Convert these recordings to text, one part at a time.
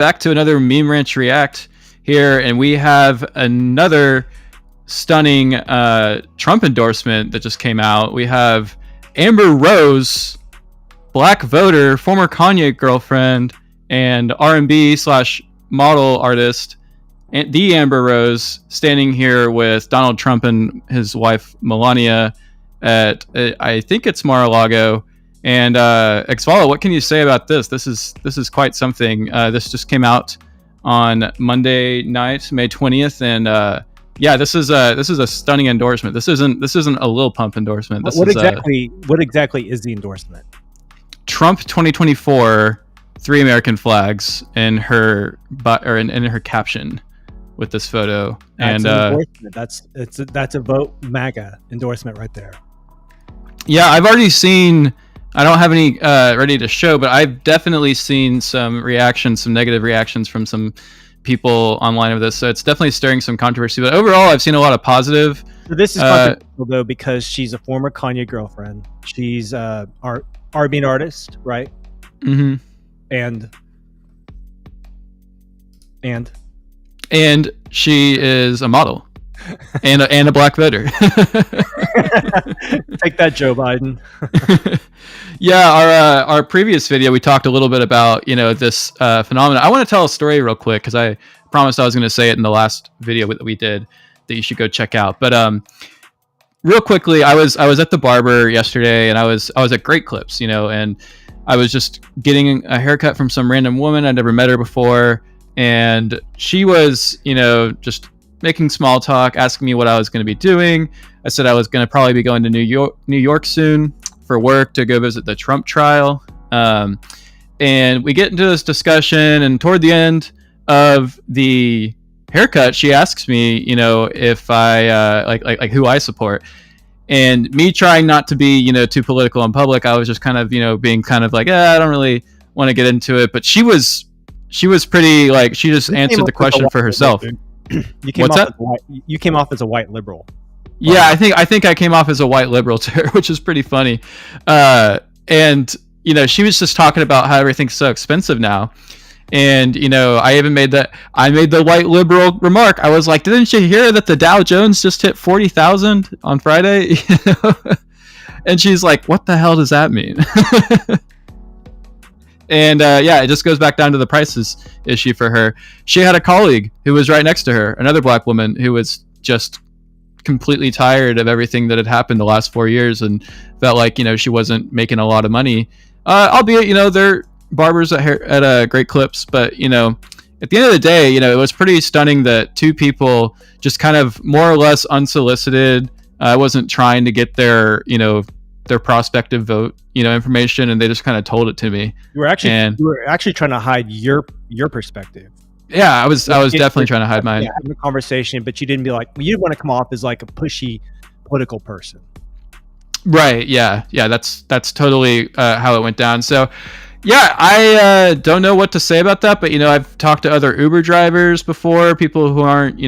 back to another Meme Ranch React here, and we have another stunning Trump endorsement that just came out. We have Amber Rose, black voter, former Kanye girlfriend, and R&B / model artist, the Amber Rose, standing here with Donald Trump and his wife Melania at I think it's Mar-a-Lago. And Exvala, what can you say about this? This is quite something. This just came out on Monday night, May 20th, and yeah, this is a stunning endorsement. This isn't a Lil Pump endorsement. What exactly is the endorsement? Trump 2024, 3 American flags in her in her caption with this photo. That's an endorsement. That's a vote MAGA endorsement right there. Yeah, I've already seen. I don't have any ready to show, but I've definitely seen some negative reactions from some people online of this. So it's definitely stirring some controversy. But overall, I've seen a lot of positive. So this is controversial though, because she's a former Kanye girlfriend. She's R&B artist, right? Mm-hmm. And she is a model. and a black voter. Take that, Joe Biden. Yeah, our previous video, we talked a little bit about this phenomenon. I want to tell a story real quick because I promised I was going to say it in the last video that we did that you should go check out. But real quickly, I was at the barber yesterday, and I was at Great Clips, and I was just getting a haircut from some random woman. I'd never met her before, and she was just making small talk, asking me what I was going to be doing. I said I was going to probably be going to New York soon for work to go visit the Trump trial. And we get into this discussion, and toward the end of the haircut, she asks me, if I like who I support. And me trying not to be, too political in public, I was just kind of, being kind of like, I don't really want to get into it. But she was pretty like, she just answered the question for herself. You came off as a white liberal. Yeah, I think I came off as a white liberal to her, which is pretty funny. And she was just talking about how everything's so expensive now. And I even made the white liberal remark. I was like, didn't you hear that the Dow Jones just hit 40,000 on Friday? And she's like, what the hell does that mean? And yeah, it just goes back down to the prices issue for her. She had a colleague who was right next to her, another black woman who was just completely tired of everything that had happened the last 4 years and felt like, she wasn't making a lot of money. Albeit, they're barbers at Great Clips. But, at the end of the day, it was pretty stunning that two people just kind of more or less unsolicited. I wasn't trying to get their prospective vote, information, and they just kind of told it to me. You were actually trying to hide your perspective. Yeah, I was definitely trying to hide mine. Yeah, having a conversation, but you didn't be like, you didn't want to come off as like a pushy political person. Right. Yeah. That's totally how it went down. So, yeah, I don't know what to say about that, but I've talked to other Uber drivers before, people who aren't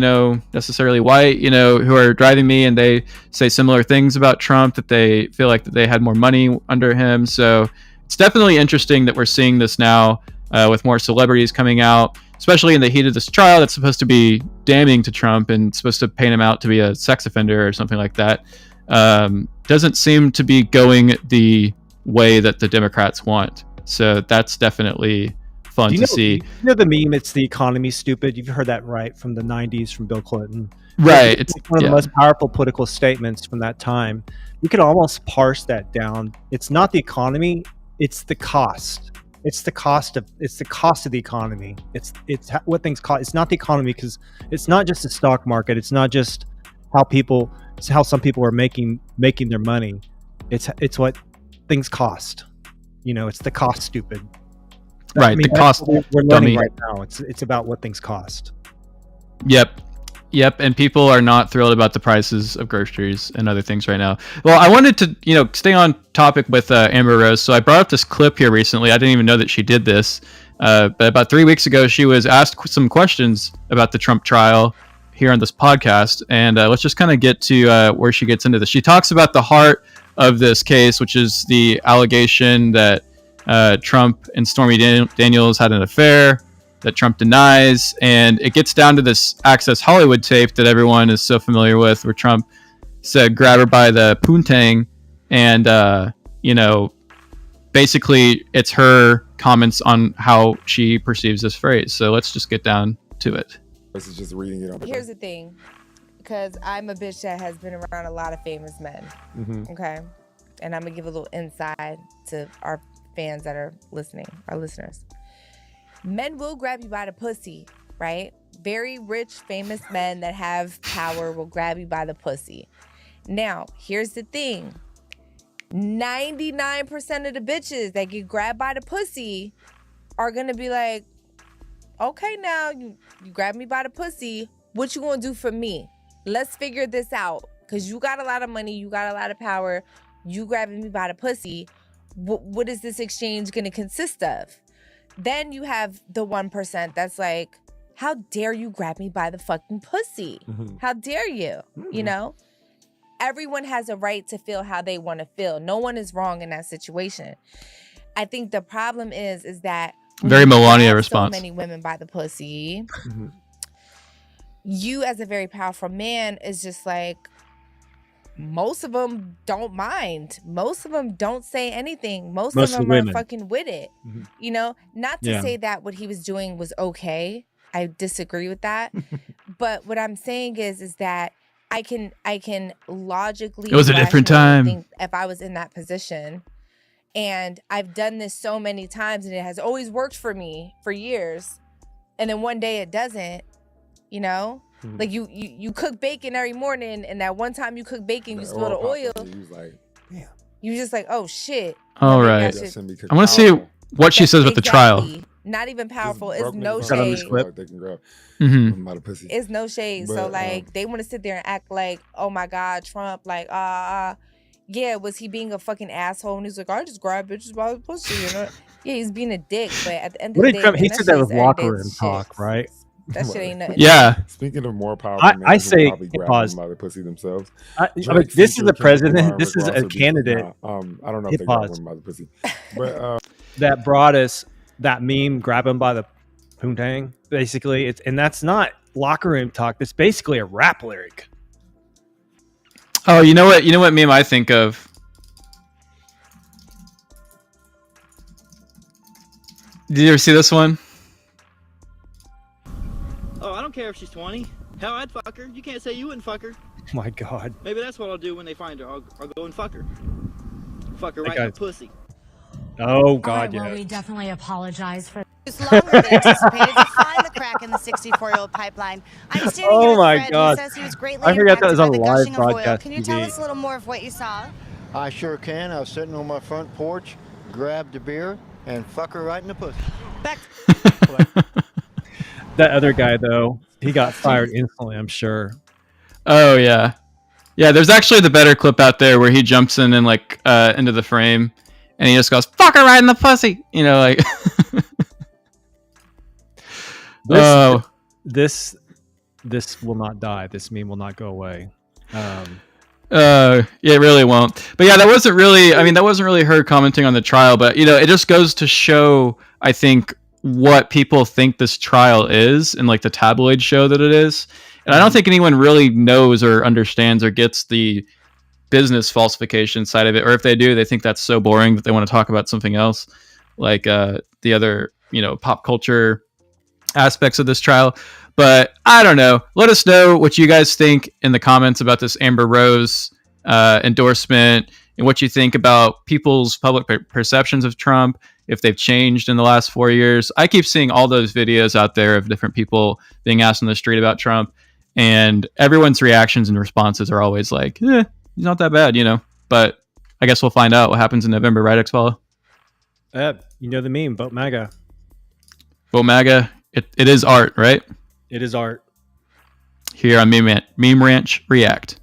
necessarily white, who are driving me, and they say similar things about Trump, that they feel like that they had more money under him. So it's definitely interesting that we're seeing this now with more celebrities coming out, especially in the heat of this trial that's supposed to be damning to Trump and supposed to paint him out to be a sex offender or something like that. Doesn't seem to be going the way that the Democrats want. So that's definitely fun to see. The meme, it's the economy stupid. You've heard that, right? From the 90s, from Bill Clinton. Right. It's one of the most powerful political statements from that time. We could almost parse that down. It's not the economy, it's the cost. It's the cost of the economy. It's what things cost. It's not the economy, because it's not just the stock market. It's not just how some people are making their money. It's what things cost. It's the cost stupid. Right. The cost. We're learning right now. It's about what things cost. Yep. And people are not thrilled about the prices of groceries and other things right now. Well, I wanted to, stay on topic with Amber Rose. So I brought up this clip here recently. I didn't even know that she did this. But about 3 weeks ago, she was asked some questions about the Trump trial here on this podcast. And let's just kind of get to where she gets into this. She talks about the heart of this case, which is the allegation that Trump and Stormy Daniels had an affair. that Trump denies. And it gets down to this Access Hollywood tape that everyone is so familiar with, where Trump said, grab her by the poontang. And, you know, basically it's her comments on how she perceives this phrase. So let's just get down to it. This is just reading it. Here's the thing, because I'm a bitch that has been around a lot of famous men. Okay. And I'm gonna give a little insight to our fans that are listening, our listeners. Men will grab you by the pussy, right? Very rich, famous men that have power will grab you by the pussy. Now, here's the thing. 99% of the bitches that get grabbed by the pussy are gonna be like, okay, now you grab me by the pussy. What you gonna do for me? Let's figure this out. Cause you got a lot of money, you got a lot of power. You grabbing me by the pussy. What is this exchange gonna consist of? Then you have the 1% that's like, how dare you grab me by the fucking pussy? How dare you? You know? Everyone has a right to feel how they want to feel. No one is wrong in that situation. I think the problem is that very Melania response. So many women by the pussy. You as a very powerful man is just like, most of them don't mind. Most of them don't say anything. Most of them are fucking with it. You know, not to say that what he was doing was okay. I disagree with that. But what I'm saying is that I can logically. It was a different time. Think if I was in that position, and I've done this so many times, and it has always worked for me for years, and then one day it doesn't. You know. Like you cook bacon every morning, and that one time you cook bacon, you spill the oil. You was like, damn. You just like, oh shit. All right. I want to see what she says about the trial. Not even powerful. It's no shade. It's no shade. So like they want to sit there and act like, oh my God, Trump, like yeah, was he being a fucking asshole? And he's like, I just grab bitches by the pussy, you know? Yeah, he's being a dick, but at the end of the day, he said that was locker room talk, right? That shit ain't nothing. Yeah. Speaking of more powerful men, I say probably grab them by the pussy themselves. I mean, this is the president. This is a candidate. I don't know if they grab them by the pussy, but that brought us that meme. Grab him by the poontang. Basically, and that's not locker room talk. It's basically a rap lyric. Oh, you know what? You know what meme I think of? Did you ever see this one? Oh, I don't care if she's 20. Hell, I'd fuck her. You can't say you wouldn't fuck her. Oh my God. Maybe that's what I'll do when they find her. I'll go and fuck her. Fuck her right in the pussy. Oh God, well, we definitely apologize for. It's longer than anticipated to find the crack in the 64-year-old pipeline. I'm standing here with Fred, who says he was greatly impacted by the gushing of oil. Can you tell us a little more of what you saw? I sure can. I was sitting on my front porch, grabbed a beer, and fuck her right in the pussy. Back. That other guy, though, he got fired instantly, I'm sure. Oh, yeah. Yeah, there's actually the better clip out there where he jumps in and, like, into the frame, and he just goes, fuck her right in the pussy! You know, like... This will not die. This meme will not go away. Yeah, it really won't. But yeah, that wasn't really her commenting on the trial, but, you know, it just goes to show, I think, what people think this trial is and like the tabloid show that it is. And I don't think anyone really knows or understands or gets the business falsification side of it. Or if they do, they think that's so boring that they want to talk about something else, like the other, you know, pop culture aspects of this trial. But I don't know. Let us know what you guys think in the comments about this Amber Rose endorsement and what you think about people's public perceptions of Trump, if they've changed in the last 4 years. I keep seeing all those videos out there of different people being asked on the street about Trump, and everyone's reactions and responses are always like, he's not that bad, you know. But I guess we'll find out what happens in November, right, X-Follow? You know the meme, vote MAGA. Vote MAGA. It is art, right? It is art. Here on Meme Ranch React.